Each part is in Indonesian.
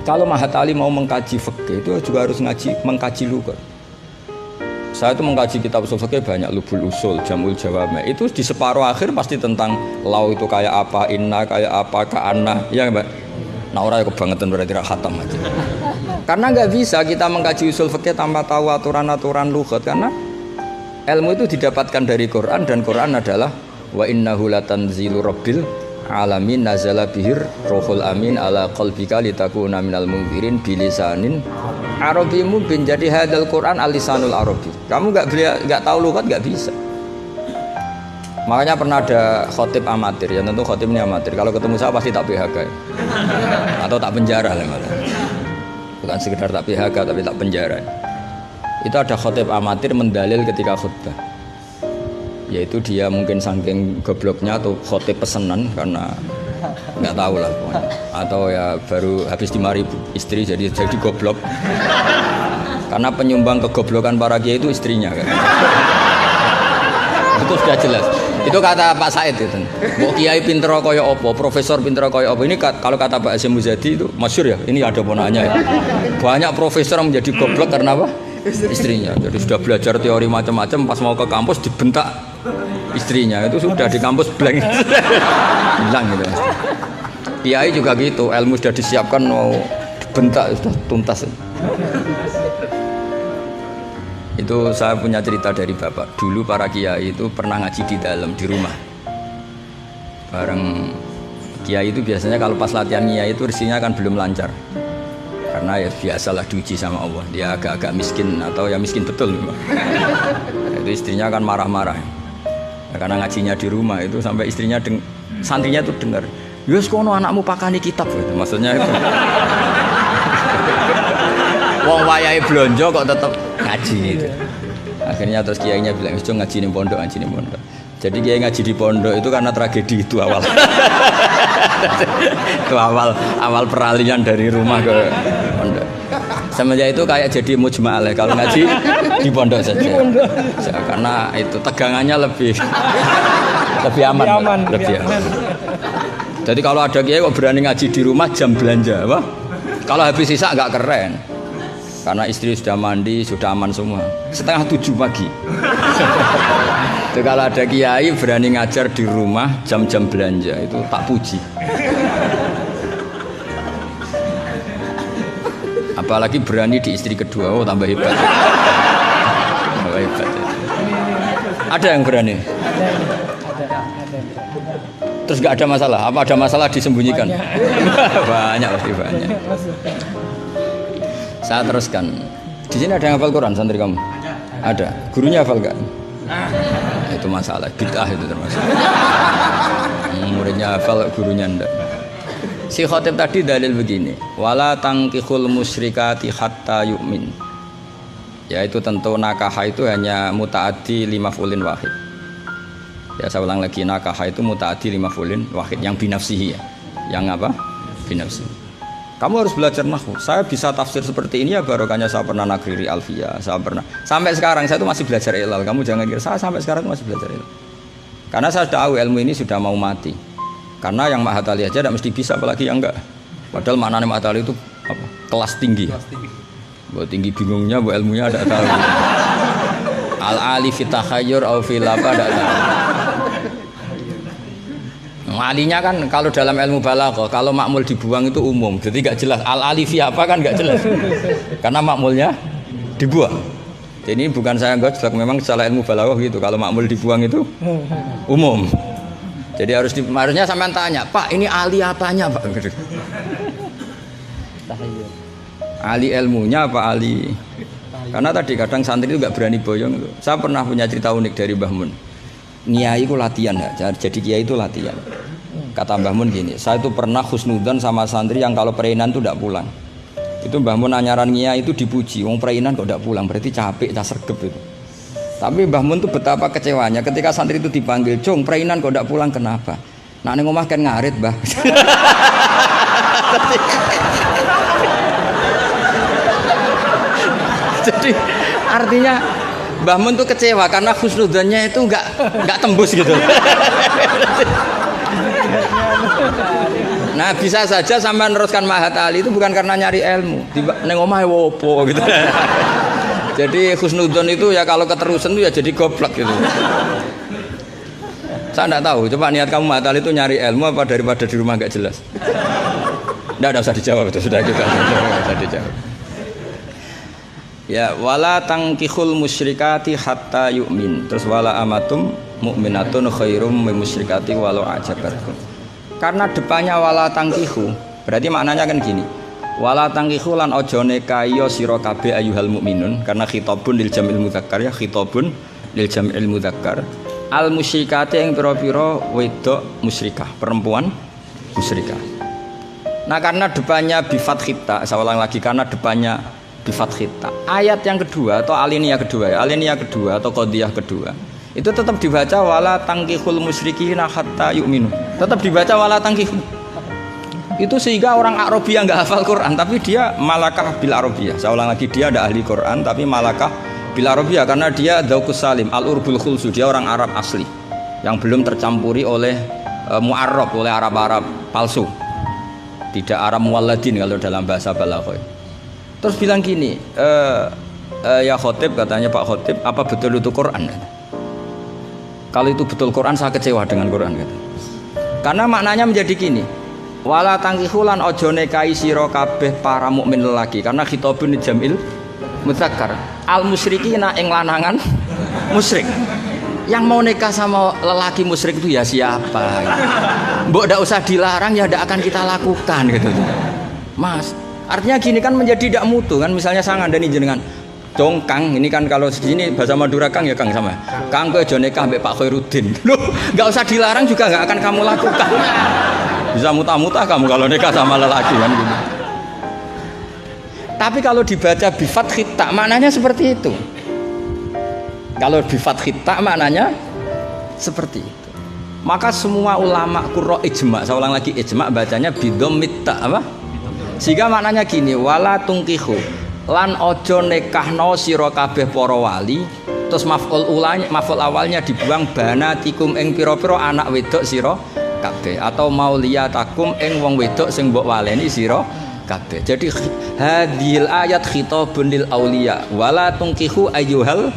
Kalau Mahatali mau mengkaji fikih itu juga harus mengkaji lughat. Saya itu mengkaji kitab usul fikih banyak, Lubul Usul, Jamul Jawami. Itu di separuh akhir pasti tentang lau itu kayak apa, inna kayak apa, ka'anna, ya Mbak. Nah orang kebangetan berarti khatam aja. Karena nggak bisa kita mengkaji usul fikih tanpa tahu aturan-aturan lughat, karena ilmu itu didapatkan dari Quran dan Quran adalah wa innahu latanzilu rabbil alamin nazala bihir rohul amin ala qalbika litakuna minal munzirin bilisanin arabi mubin. Jadi hadal Quran alisanul arabi. Kamu nggak tahu lughat nggak bisa. Makanya pernah ada khotib amatir, ya tentu khotib ini amatir. Kalau ketemu saya pasti tak PHK ya. Atau tak penjara lah malah. Bukan sekedar tak PHK tapi tak penjara. Itu ada khotib amatir mendalil ketika khutbah. Yaitu dia mungkin saking gobloknya atau khotib pesenan karena nggak tahu lah pokoknya. Atau ya baru habis 5.000 istri jadi goblok. Karena penyumbang kegoblokan para kiai itu istrinya kan. Itu sudah jelas. Itu kata Pak Said itu. Mbok kiai pinter kaya apa, profesor pinter kaya apa. Ini kalau kata Pak Hasyim Muzadi itu masyhur ya. Ini ada ponanya ya. Banyak profesor yang menjadi goblok karena apa? Istrinya. Jadi sudah belajar teori macam-macam, pas mau ke kampus dibentak istrinya. Itu sudah di kampus blank. Hilang gitu. Kiai juga gitu, ilmu sudah disiapkan mau dibentak sudah tuntas. Itu saya punya cerita dari bapak. Dulu para kiai itu pernah ngaji di dalam di rumah. Bareng kiai itu biasanya kalau pas latihan kiai itu rezekinya kan belum lancar. Karena ya biasalah diuji sama Allah. Dia agak-agak miskin atau ya miskin betul. Itu istrinya kan marah-marah. Ya, karena ngajinya di rumah itu sampai istrinya santrinya itu dengar. Yus kono anakmu pakani kitab gitu. Maksudnya itu. Wong wayahe blonjo kok tetep ngaji gitu. Akhirnya terus kiainya bilang, "Wis ngaji ning pondok, ngaji ning pondok." Jadi kiai ngaji di pondok itu karena tragedi itu awal. Itu awal peralihan dari rumah ke pondok. Semenjak itu kayak jadi mujma'al kalau ngaji di pondok saja. Karena itu tegangannya lebih aman. Jadi kalau ada kiai kok berani ngaji di rumah jam belanja, apa? Kalau habis sisa nggak keren. Karena istri sudah mandi, sudah aman semua. 6:30 pagi. Itu kalau ada kiai berani ngajar di rumah jam-jam belanja itu tak puji. Apalagi berani di istri kedua, oh tambah hebat. Tambah hebat. Ada yang berani? Ada. Terus nggak ada masalah? Apa ada masalah disembunyikan? Banyak pasti banyak. Saya teruskan. Di sini ada yang hafal Quran santri kamu? Ada. Gurunya hafal nggak? Itu masalah. Bid'ah itu termasuk. Muridnya hafal, gurunya enggak. Si khotib tadi dalil begini. Wala tangkihul musyrikati hatta yu'min. Yaitu tentu nakah itu hanya muta'addi li maf'ulin wahid. Ya saya ulang lagi, nakah itu muta'addi li maf'ulin wahid yang binafsihi ya. Yang apa? Binafsihi. Kamu harus belajar nahwu. Saya bisa tafsir seperti ini ya barokahnya saya pernah nagriri alfiyah, saya pernah. Sampai sekarang saya itu masih belajar ilal. Kamu jangan kira saya sampai sekarang itu masih belajar ilal. Karena saya tahu ilmu ini sudah mau mati. Karena yang Mahatali aja tidak mesti bisa, apalagi yang enggak. Padahal maknanya Mahatali itu apa? Kelas tinggi. Buat tinggi bingungnya, buat ilmunya ada tahu. Al-ali fitahayyur au fil apa ada tahu. Alinya kan kalau dalam ilmu balaghah kalau makmul dibuang itu umum, jadi nggak jelas al-alifi apa kan nggak jelas karena makmulnya dibuang. Jadi bukan saya gojlok, memang secara ilmu balaghah gitu, kalau makmul dibuang itu umum. Jadi harusnya sampean tanya, Pak ini ali apanya Pak? Ali ilmunya apa ali Karena tadi kadang santri itu nggak berani boyong. Saya pernah punya cerita unik dari Mbah Mun. Niai itu latihan ya, jadi kiai itu latihan. Kata Mbah Mun gini, saya itu pernah husnudzon sama santri yang kalau pereinan itu tidak pulang. Itu Mbah Mun anyaran Niai itu dipuji, wong pereinan kok tidak pulang, berarti capek, sergep itu. Tapi Mbah Mun itu betapa kecewanya ketika santri itu dipanggil, "Jong, pereinan kok tidak pulang kenapa?" Nah, ning omah kan ngarit, Mbah. Jadi artinya Mbah Mun tuh kecewa karena husnudzonnya itu enggak tembus gitu. Nah, bisa saja sampai meneruskan Mahat Ali itu bukan karena nyari ilmu, ning omahe wopo gitu. Jadi husnudzon itu ya kalau keterusan itu ya jadi goblok gitu. Saya enggak tahu, coba niat kamu Mahat Ali itu nyari ilmu apa daripada di rumah enggak jelas. Enggak usah dijawab itu sudah kita. Enggak usah dijawab. Ya wala tangkihul musyrikati hatta yu'min. Terus wala amatum mu'minatun khairum min musyrikati walau ajabatkum. Karena depannya wala tangkihu, berarti maknanya kan gini. Wala tangkihu lan ojo nikahi sira kabeh ayyuhal mukminun, karena khitabun lil jamil mudzakkar ya, khitabun lil jamil mudzakkar. Al musyrikati yang pira-pira wedok musyrikah, perempuan musyrikah. Nah, karena depannya bi fathita, saya ulang lagi, karena depannya bifat khita. Ayat yang kedua atau alinea kedua ya, alinea kedua atau qadhiyah kedua itu tetap dibaca wala tangkihul musyrikina hatta yu'minu, tetap dibaca wala tangkihul. Itu sehingga orang Arabia nggak hafal Quran tapi dia malakah bil Arabia. Saya ulang lagi, dia ada ahli Quran tapi malakah bil Arabia karena dia dzauqus salim al-urbul khulsu, dia orang Arab asli yang belum tercampuri oleh mu'arrab, oleh Arab-Arab palsu, tidak Arab muwalladin kalau dalam bahasa balaghah. Terus bilang gini, ya khotib, katanya Pak Khotib, apa betul itu Quran? Kalau itu betul Quran, saya kecewa dengan Quran. Karena maknanya menjadi gini, wala tangkihulan ojo nikahi sira kabeh para mukmin lelaki, karena khitabun jamil mudzakkar. Al musyrikina ing lanangan musyrik. Yang mau nikah sama lelaki musyrik itu ya siapa? Mbok ndak usah dilarang ya ndak akan kita lakukan gitu. Mas, artinya gini kan menjadi tidak mutu kan, misalnya saya ngandani jenengan Jong Kang, ini kan kalau segini bahasa Madura Kang ya Kang sama Kang ke Joneka mbak Pak Khairuddin loh, nggak usah dilarang juga nggak akan kamu lakukan, bisa muta-muta kamu kalau nikah sama lelaki kan gitu. Tapi kalau dibaca bifat khita maknanya seperti itu, kalau bifat khita maknanya seperti itu. Maka semua ulama qurra ijma, saya ulang lagi ijma bacanya bidomit ta apa, sehingga maknanya gini, wala tungkihu lan ojo nekahno sira kabeh para wali. Terus maf'ul awalnya dibuang, banatikum ing pira-pira anak wedok sira kabeh, atau mauliyatakum ing wong wedok sing mbok waleni sira kabeh. Jadi hadhil ayat khitabun lil auliya wala tungkihu ayyuhal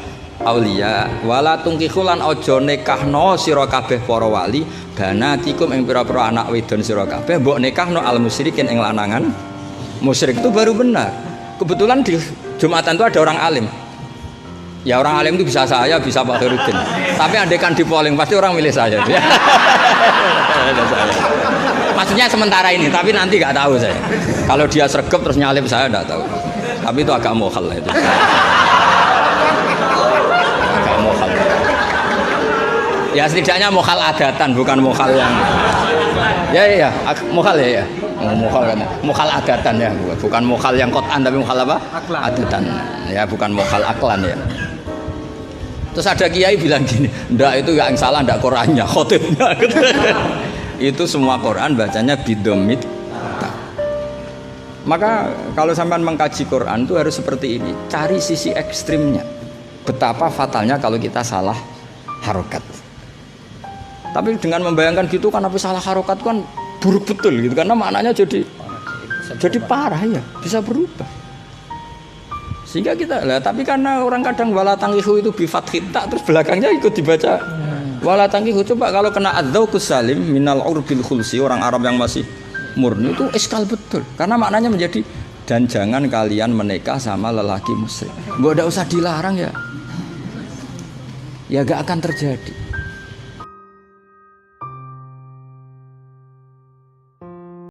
auliya wala tungkihu lan ojo nekahno sira kabeh para wali, banatikum ing pira-pira anak wedon sira kabeh mbok nekahno al musyrikin ing lanangan musyrik. Itu baru benar. Kebetulan di Jumatan itu ada orang alim. Ya orang alim itu bisa saya, bisa Pak Khairuddin. Tapi andaikan di polling pasti orang milih saya. Maksudnya sementara ini, tapi nanti nggak tahu saya. Kalau dia sregep terus nyalip saya nggak tahu. Tapi itu agak mokhal itu. Agak mokhal. Ya setidaknya mokhal adatan, bukan mokhal yang. Ya, mokhal ya. Mokhal kan, mokhal adatan ya, bukan mokhal yang kotan tapi mokhal apa? Adatan. Ya, bukan mokhal aklan ya. Terus ada kiai bilang gini, ndak itu yang salah, ndak Qurannya, khotibnya. Itu semua Quran bacanya bidomit. Maka kalau sampai mengkaji Quran itu harus seperti ini, cari sisi ekstrimnya. Betapa fatalnya kalau kita salah harokat. Tapi dengan membayangkan gitu kan, tapi salah harokat kan buruk betul gitu, karena maknanya jadi parah ya, bisa berubah. Sehingga kita lah, tapi karena orang kadang wala tangkihu itu bifat khita terus belakangnya ikut dibaca wala tangkihu. Coba kalau kena adzauqus salim minal urbil khulsi, orang Arab yang masih murni itu iskal betul, karena maknanya menjadi dan jangan kalian menikah sama lelaki musyrik. Mbok ndak usah dilarang ya gak akan terjadi.